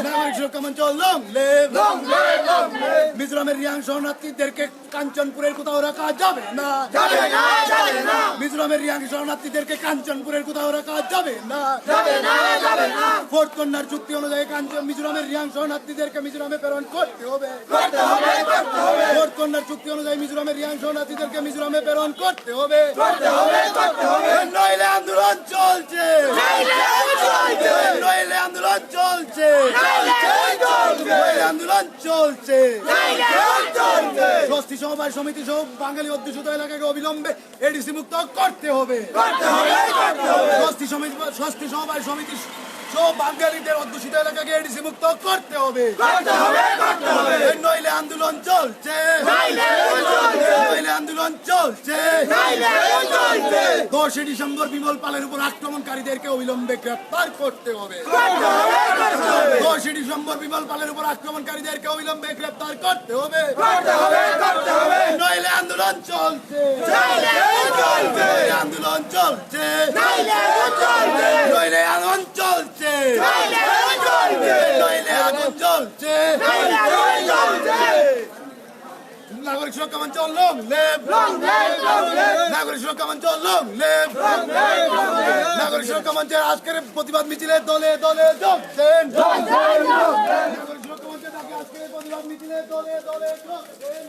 নাগরিক সুরক্ষা মঞ্চ লং লিভ মিজোরামের রিয়াং শরণার্থীদেরকে কাঞ্চনপুরের কোথাও রাখা যাবে না, মিজোরামের রিয়াং শরণার্থীদেরকে কাঞ্চনপুরের কোথাও রাখা যাবে না। ফোর্থ কর্নার চুক্তি অনুযায়ী মিজোরামের রিয়াং শরণার্থীদেরকে মিজোরামে প্রেরণ করতে হবে। ফোর্থ কর্নার চুক্তি অনুযায়ী মিজোরামের রিয়াং শরণার্থীদেরকে মিজোরামে প্রেরণ করতে হবে। নইলে আন্দোলন চলছে, নইলে আন্দোলন চলছে, নইলে আন্দোলন চলছে। স্বস্তি সমবায় সমিতি সহ বাঙালি অধ্যুষিত এলাকাকে অবিলম্বে এডিসি মুক্ত করতে হবে। স্বস্তি সমবায় সমিতি সহ বাঙালিদের অধ্যুষিত এলাকাকে এডিসি মুক্ত করতে হবে। নইলে আন্দোলন চলছে, নইলে আন্দোলন চলছে। 10 ডিসেম্বর বিমল পালের উপর আক্রমণকারীদেরকে অবিলম্বে গ্রেফতার করতে হবে। 10 ডিসেম্বর বিমল পালের উপর আক্রমণকারীদেরকে অবিলম্বে গ্রেফতার করতে হবে। নইলে আন্দোলন চলছে, আন্দোলন চলছে, নইলে আন্দোলন চলছে, নইলে আগুন চলছে। নাগরিক সুরক্ষা মঞ্চ লং লিভ, নাগরিক সুরক্ষা মঞ্চ লং লিভ। নাগরিক সুরক্ষা মঞ্চের আজকের প্রতিবাদ মিছিলে দলে দলে যোগ দেন। নাগরিক সুরক্ষা মঞ্চের আজকের প্রতিবাদ মিছিলে দলে দলে যোগ দেন।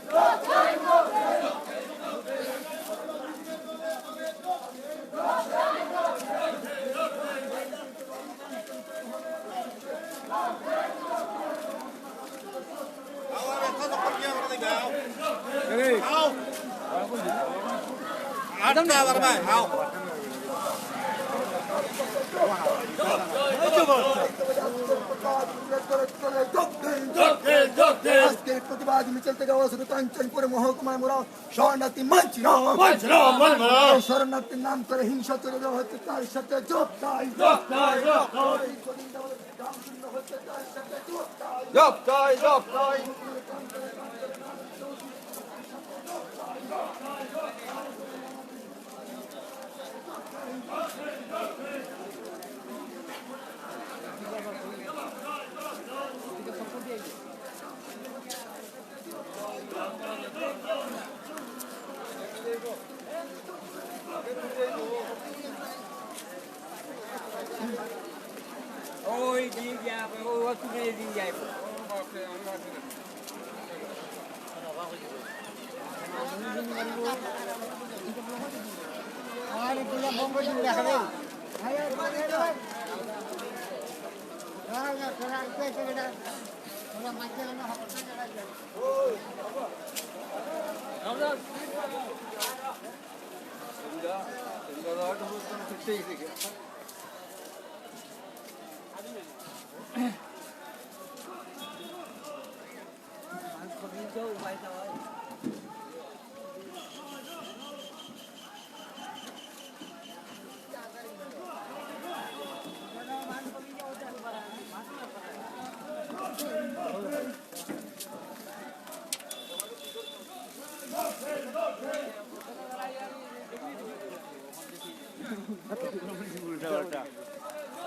আজকের প্রতিবাদ মিছিল থেকে কাঞ্চনপুর মহকুমায় মোরা শরণার্থী মানছি না, শরণার্থীর নাম করে হিংসা চলে যাওয়া হচ্ছে, তার সাথে যোগ চাই, যোগ চাই, যোগ চাই। Ôi đi ra phải ôi cứ đi ra. Ari punya bombo di belakang. Ayo mana? Ya kerang ke kita. Orang macam mana hapus aja. Oh. Sudah. Sudah ada hutan kecil sikit.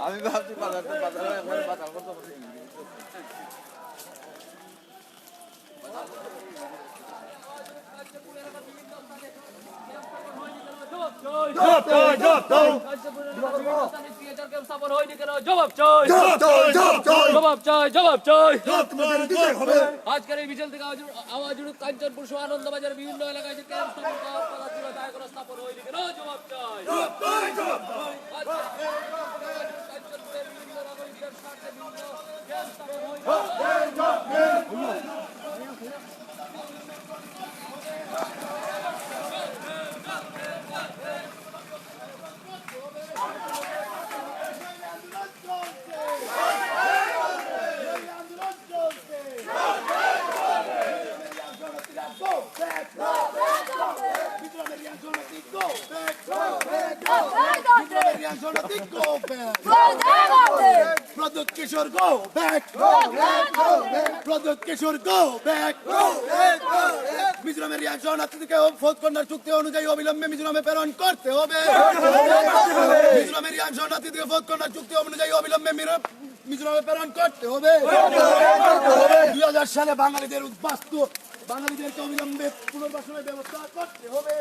আমি ভাবছি বাজারে একবারে বাজার করতে পারি। আজকের এই মিছিল থেকে আওয়াজ উঠুক কাঞ্চনপুর সহ আনন্দবাজার বিভিন্ন এলাকায় যে ক্যাম্প স্থাপন হয়নি কেন জবাব চাই। কাঞ্চনপুরের বিভিন্ন নাগরিকদের স্বার্থে বিভিন্ন ক্যাম্প স্থাপন হয়নি। Product Kishore, go back. Product Kishore, go back. মিজোরামের রিয়াং শরণার্থীদেরকে ফোর্থ কর্নার চুক্তি অনুযায়ী অবিলম্বে মিজোরামে প্রেরণ করতে হবে। মিজোরামের রিয়াং শরণার্থীদেরকে ফোর্থ কর্নার চুক্তি অনুযায়ী অবিলম্বে মিজোরামে প্রেরণ করতে হবে। 2000 সালে বাঙালিদের উদ্বাস্তু বাঙালিদেরকে অবিলম্বে পুনর্বাসনের ব্যবস্থা করতে হবে।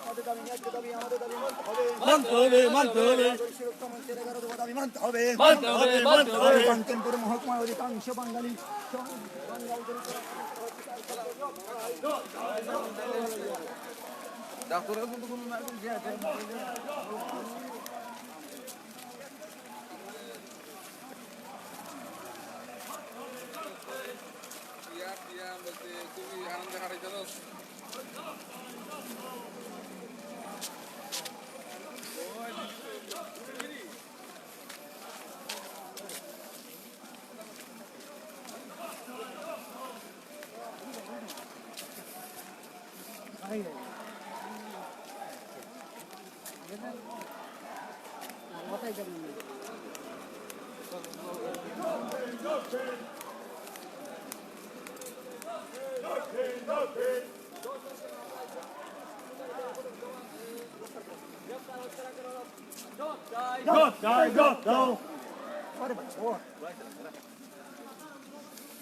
আমাদের দাবি ন্যায্য দাবি আমাদের দাবি মানতে হবে সুরক্ষা মঞ্চের 11 দফা দাবি মানতে হবে কাঞ্চনপুর মহকুমার অধিকাংশ বাঙালি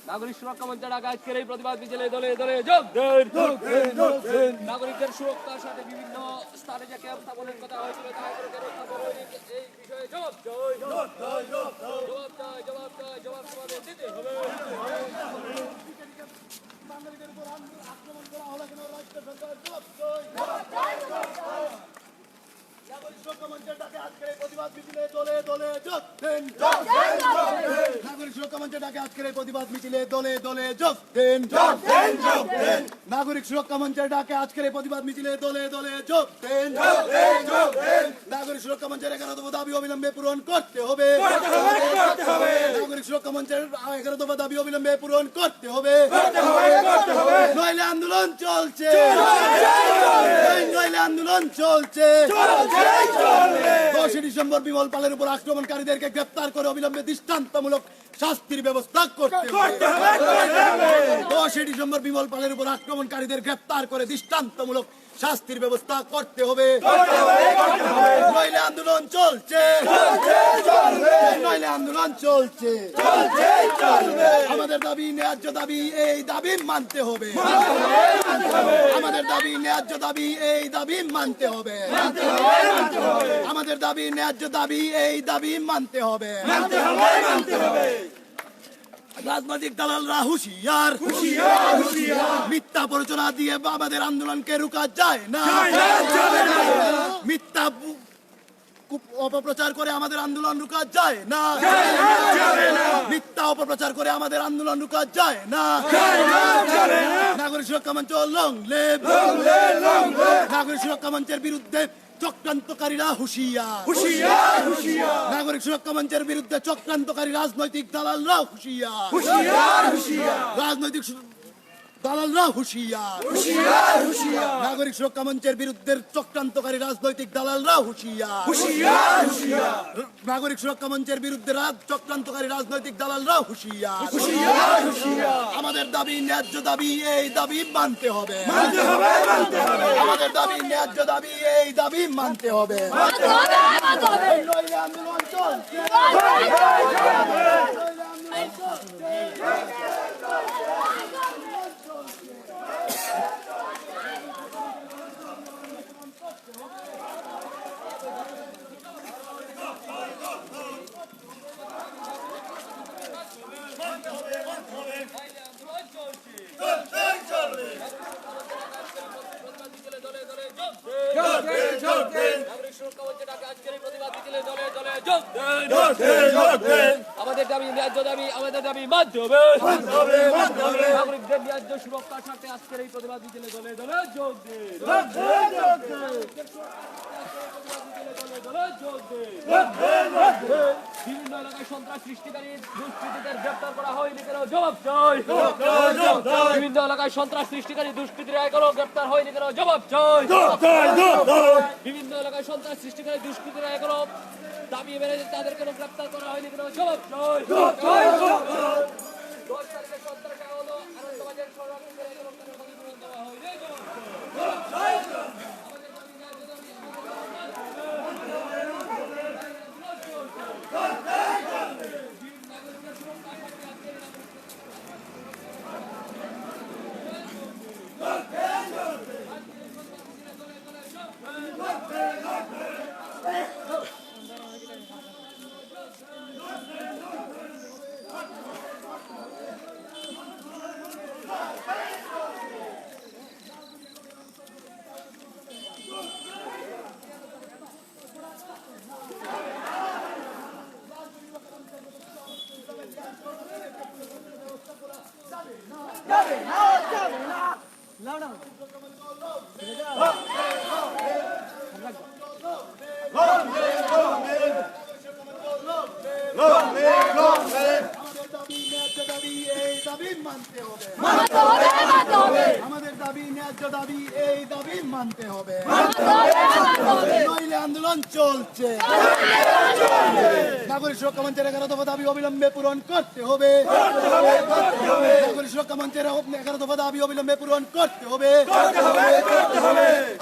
নাগরিক সুরক্ষা মঞ্চের ডাকা আজকের এই প্রতিবাদ মিছিলে দলে দলে যোগ দেন। নাগরিকদের সুরক্ষার সাথে বিভিন্ন স্থানে যে ক্যাম্প স্থাপনের কথা হয়েছিল তা এই বিষয়ে জবাব তোমাদের দিতে হবে। বাঙালিদের উপর আক্রমণ করা হলো কেন রাষ্ট্র সরকার জবাব চাই। নাগরিক সুরক্ষা মঞ্চের ডাকে আজকের এই প্রতিবাদ মিছিলে দলে দলে যোগ দেন। নাগরিক সুরক্ষা মঞ্চের ডাকে আজকের এই প্রতিবাদ মিছিলে দলে দলে যোগ দেন। নাগরিক সুরক্ষা মঞ্চের ডাকে আজকের এই প্রতিবাদ মিছিলে দলে দলে যোগ দেন। নাগরিক সুরক্ষা মঞ্চের 11 দফা দাবি অবিলম্বে পূরণ করতে হবে। নাগরিক সুরক্ষা মঞ্চের 11 দফা দাবি অবিলম্বে পূরণ করতে হবে। নইলে আন্দোলন চলছে, নইলে আন্দোলন চলছে। 10 ডিসেম্বর বিমল পালের উপর আক্রমণকারীদেরকে গ্রেপ্তার করে অবিলম্বে দৃষ্টান্তমূলক শাস্তির ব্যবস্থা করতে হবে। 10 ডিসেম্বর বিমল পালের উপর আক্রমণকারীদের গ্রেপ্তার করে দৃষ্টান্তমূলক শাস্তির ব্যবস্থা করতে হবে। নইলে আন্দোলন চলছে, নইলে আন্দোলন চলছে। আমাদের দাবি ন্যায্য দাবি, এই দাবি মানতে হবে। আমাদের দাবি ন্যায্য দাবি, এই দাবি মানতে হবে। আমাদের দাবি ন্যায্য দাবি, এই দাবি মানতে হবে। রাজনৈতিক দালালরা হুঁশিয়ার, মিথ্যা প্ররোচনা দিয়ে আমাদের আন্দোলনকে রুকা যায় না। মিথ্যা অপপ্রচার করে আমাদের আন্দোলন রুকা যায় না। মিথ্যা অপপ্রচার করে আমাদের আন্দোলন রুকা যায় না। নাগরিক সুরক্ষা মঞ্চ লং লিভ। নাগরিক সুরক্ষা মঞ্চের বিরুদ্ধে চক্রান্তকারীরা হুঁশিয়ার। নাগরিক সুরক্ষা মঞ্চের বিরুদ্ধে চক্রান্তকারী রাজনৈতিক দালালরা হুঁশিয়ার। রাজনৈতিক দালালরা হুঁশিয়ার। নাগরিক সুরক্ষা মঞ্চের বিরুদ্ধে চক্রান্তকারী রাজনৈতিক দালালরা হুঁশিয়ার। নাগরিক সুরক্ষা মঞ্চের বিরুদ্ধে চক্রান্তকারী রাজনৈতিক দালালরা হুঁশিয়ার। আমাদের দাবি ন্যায্য দাবি, এই দাবি মানতে হবে। আমাদের দাবি ন্যায্য দাবি, এই দাবি মানতে হবে। নইলে আন্দোলন চলছে। আমাদের দাবি ন্যায্য দাবি, আমাদের দাবি মানতে হবে। নাগরিকদের ন্যায্য সুরক্ষার সাথে আজকের এই প্রতিবাদ মিছিলে দলে দলে যোগ দিন। দলে দলে যোগ দিন। বিভিন্ন এলাকায় সন্ত্রাস সৃষ্টিকারী দুষ্কৃতীদের গ্রেপ্তার করা হয়নি কেন? জবাব চাই। বিভিন্ন এলাকায় সন্ত্রাস সৃষ্টিকারী দুষ্কৃতীরা এখনো গ্রেপ্তার হয়নি কেন? জবাব চাই। বিভিন্ন এলাকায় সন্ত্রাস সৃষ্টিকারী দুষ্কৃতীরা এখনো দাবি মেনে তাদের কেন গ্রেপ্তার করা হয়নি কেন? জবাব চাই। 10 তারিখে সন্ত্রাসী হলো আনন্দবাজার সংরক্ষণের এখনো কোনো ক্ষতিপূরণ দেওয়া হয়নি। জবাব চাই। আমাদের দাবি ন্যায্য দাবি এই দাবি মানতে হবে, নইলে আন্দোলন চলছে। নাগরিক সুরক্ষা মঞ্চের 11 দফা দাবি অবিলম্বে পূরণ করতে হবে। নাগরিক সুরক্ষা মঞ্চের 11 দফা দাবি অবিলম্বে পূরণ করতে হবে।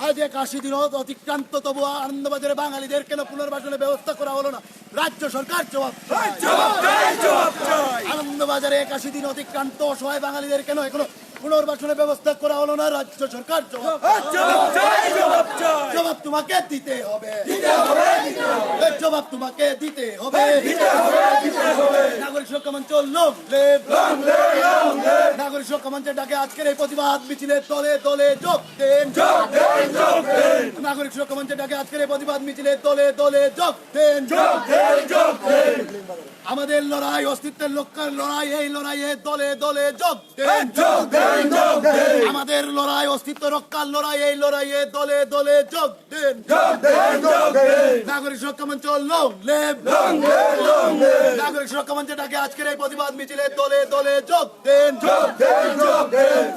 আজ 81 দিন অতিক্রান্ত, তবু আনন্দবাজারে বাঙালিদের কেন পুনর্বাসনের ব্যবস্থা করা হলো না? রাজ্য সরকার জবাব চায়। আনন্দবাজারে 81 দিন অতিক্রান্ত অসহায় বাঙালিদের কেন এখনো পুনর্বাসনের ব্যবস্থা করা হলো না? রাজ্য সরকার জবাব তোমাকে দিতে হবে, জবাব তোমাকে দিতে হবে। নাগরিক সুরক্ষা মঞ্চ নাগরিক সুরক্ষা মঞ্চের ডাকে আজকের এই প্রতিবাদ মিছিলে দলে দলে যোগ দেন। নাগরিক সুরক্ষা মঞ্চের ডাকে আজকের এই প্রতিবাদ মিছিলে দলে দলে যোগ দেন। আমাদের লড়াই অস্তিত্বের লক্ষ্যের লড়াই, এই লড়াইয়ে দলে দলে যোগ দেন। আমাদের লড়াই অস্তিত্ব রক্ষার লড়াই, এই লড়াইয়ে দলে দলে যোগ দেন। নাগরিক সুরক্ষা মঞ্চ নাগরিক সুরক্ষা মঞ্চের ডাকে আজকের এই প্রতিবাদ মিছিলে দলে দলে যোগ দেন।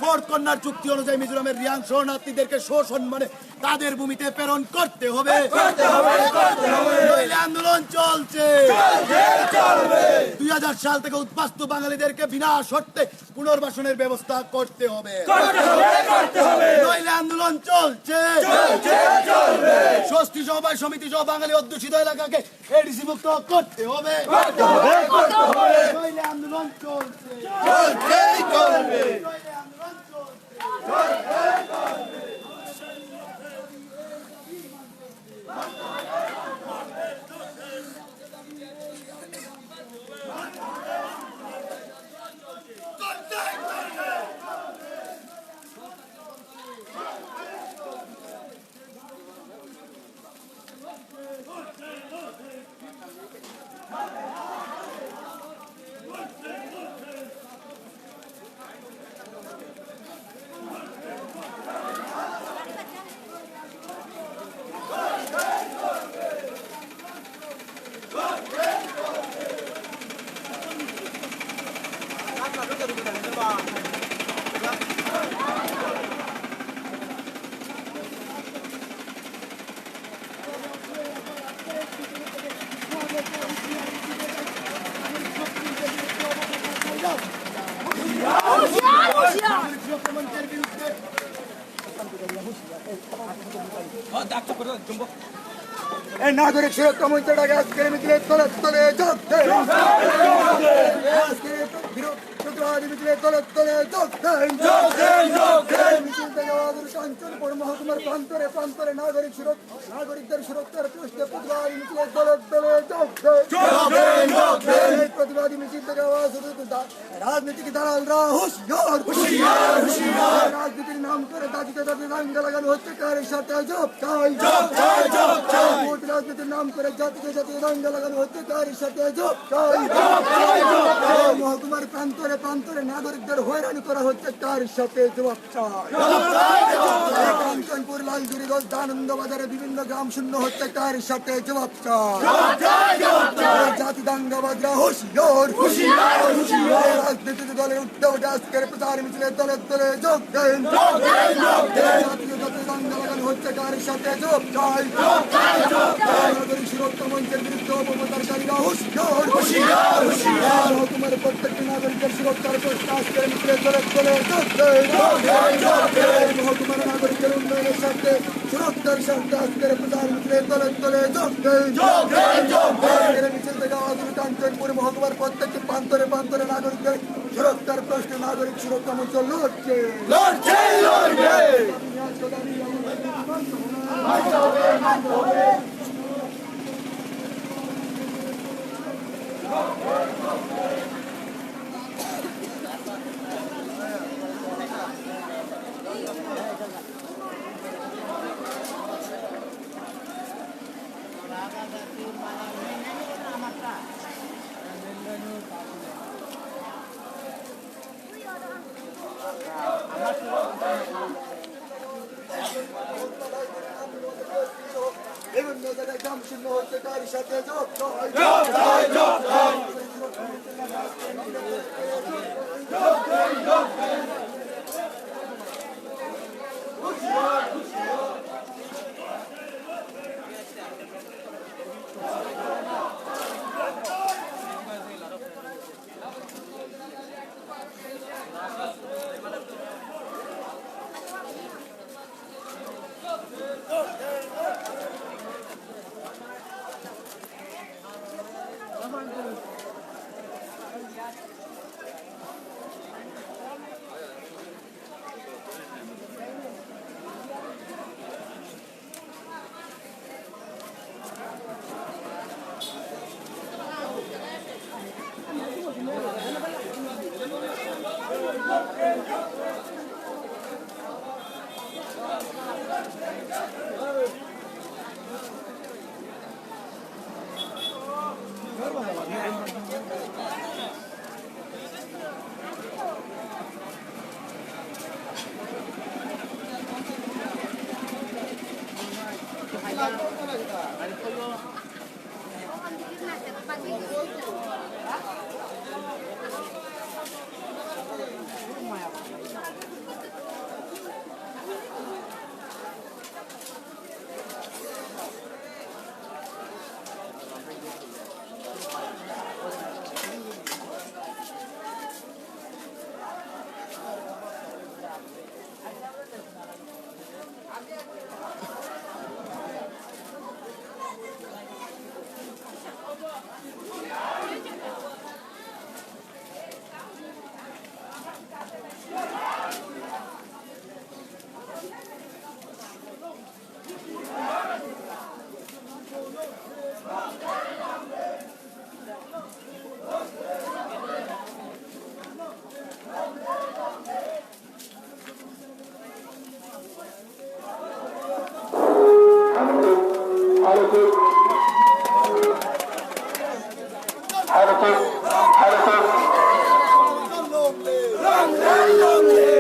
ফোর্থ কন্যার চুক্তি অনুযায়ী মিজোরামের রিয়াং শরণার্থীদেরকে সসম্মানে তাদের ভূমিতে প্রেরণ করতে হবে, নইলে আন্দোলন চলছে। 2000 সাল থেকে উদ্বাস্তু বাঙালিদেরকে বিনা শর্তে পুনর্বাসনের ব্যবস্থা করতে হবে, নইলে আন্দোলন চলছে। ষষ্ঠী সভায় সমিতি সহ বাঙালি অধ্যুষিত এলাকাকে এডিসি মুক্ত করতে হবে, নইলে আন্দোলন চলছে। এই নাগরিক সুরক্ষা মঞ্চের ডাকে আজকের মিছিলে তলে তলে যোগ দেন। প্রতিবাদী মিছিলে তলে তলে যোগ দেন। মিছিল থেকে কাঞ্চনপুর মহকুমার প্রান্তরে প্রান্তরে নাগরিকদের সুরক্ষার প্রশ্নে প্রতিবাদী মিছিলে তলে তলে যোগ দেন। এই প্রতিবাদী মিছিল থেকে আওয়াজ রাজনীতিক দালালরা হুঁশিয়ার, রাজনীতির নাম করে দাঁড়িয়ে দাঁড়িয়ে দাঙ্গা লাগানো হচ্ছে, কার সাথে যোগ চাই। রাজনীতির নাম করে জাতিকে জাতীয় দাঙ্গা লাগানো হত্যাকারীর সাথে যোগ চাই। মহকুমার প্রান্তরে প্রান্তরে নাগরিকদের হয়রানি করা হচ্ছে কার সাথে জবাব চাই। কাঞ্চনপুর লালগিরিগঞ্জ দানন্দ বাজারে বিভিন্ন গ্রাম শূন্য হচ্ছে কার সাথে জবাব চাই। জাতি দাঙ্গাবাজরা হুঁশিয়ার রাজনীতিক দলের উঠতে উঠে আজকের প্রচার মিছিলে দলে দলে যোগ দেন। জাতীয় জাতীয় দাঙ্গা লাগানো হচ্ছে কার সাথে যোগ চাই। নাগরিক সুরক্ষা মঞ্চের বিরুদ্ধে অপপ্রচারকারীরা হুঁশিয়ার মহকুমার প্রত্যেকটি নাগরিকের সুরক্ষার প্রশ্ন আজকের মিছিলে দলে দলে যোগ দেন। মহকুমার নাগরিকের উন্নয়নের সাথে সুরক্ষার সাথে আজকের প্রচার মিছিলে দলে দলে যোগ দেন। মিছিল থেকে আধুনিক কাঞ্চনপুর মহকুমার প্রত্যেকটি প্রান্তরে প্রান্তরে নাগরিকদের সুরক্ষার প্রশ্নে নাগরিক সুরক্ষা মঞ্চ লড়ছে। বিভিন্ন জায়গায় গ্রাম শূন্য হচ্ছে কার সাথে যোগ চাই।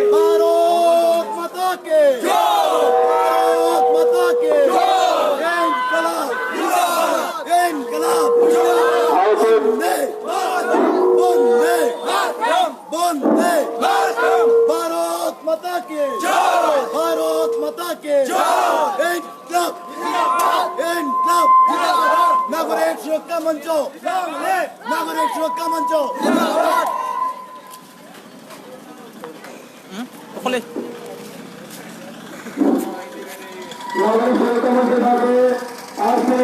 भारत माता के भारत माता के इनकलाब इनकलाब वंदे वंदे वंदे भारत माता के इनकलाब इनकलाब नागरिक सुरक्षा मंच नागरिक सुरक्षा मंच नागरिक सुरक्षा मंच